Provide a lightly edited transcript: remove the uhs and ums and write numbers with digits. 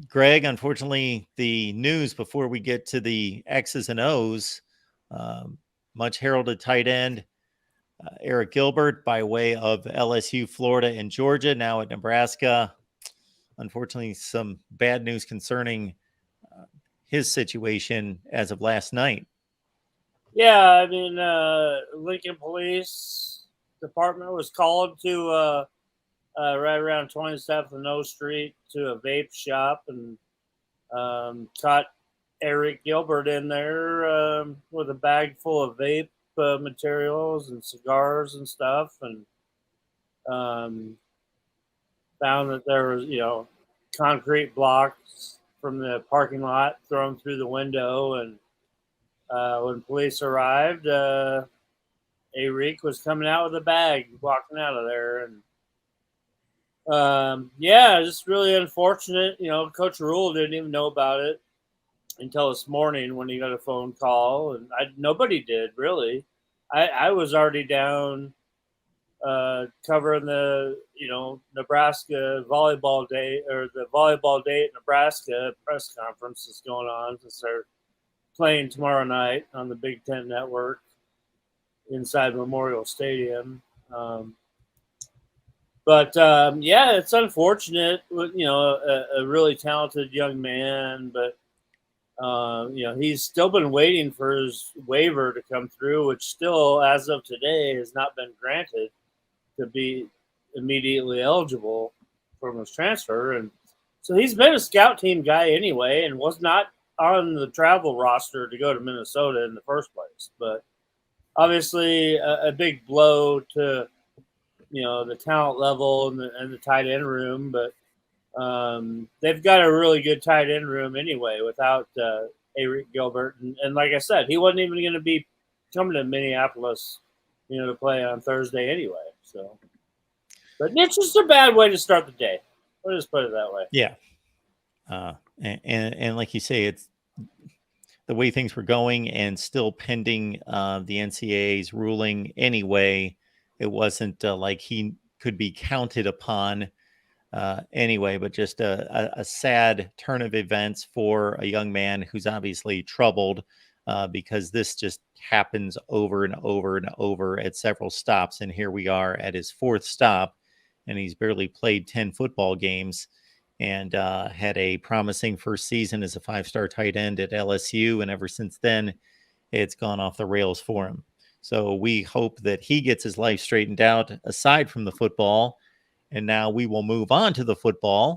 Greg, unfortunately, the news before we get to the X's and O's, much heralded tight end Arik Gilbert by way of LSU, Florida, and Georgia, now at Nebraska. Unfortunately, some bad news concerning his situation as of last night. Yeah, I mean, Lincoln Police Department was called to right around 27th and O Street to a vape shop and caught Arik Gilbert in there with a bag full of vape materials and cigars and stuff, and found that there was, concrete blocks from the parking lot thrown through the window. And when police arrived, Arik was coming out with a bag, walking out of there. And yeah, just really unfortunate. Coach Rule didn't even know about it until this morning when he got a phone call, and nobody did really. I was already down covering the Nebraska volleyball day, or the volleyball day at Nebraska press conference that's going on since they're playing tomorrow night on the Big Ten Network inside Memorial Stadium. But yeah, it's unfortunate. A really talented young man, but he's still been waiting for his waiver to come through, which still, as of today, has not been granted to be immediately eligible from his transfer. And so he's been a scout team guy anyway, and was not on the travel roster to go to Minnesota in the first place. But obviously a big blow to the talent level and the tight end room. But they've got a really good tight end room anyway without Arik Gilbert. And like I said, he wasn't even going to be coming to Minneapolis, to play on Thursday anyway. So, but it's just a bad way to start the day. Let's just put it that way. Yeah. And like you say, it's the way things were going and still pending the NCAA's ruling anyway. It wasn't like he could be counted upon anyway, but just a sad turn of events for a young man who's obviously troubled because this just happens over and over and over at several stops. And here we are at his fourth stop, and he's barely played 10 football games and had a promising first season as a 5-star tight end at LSU. And ever since then, it's gone off the rails for him. So we hope that he gets his life straightened out aside from the football. And now we will move on to the football.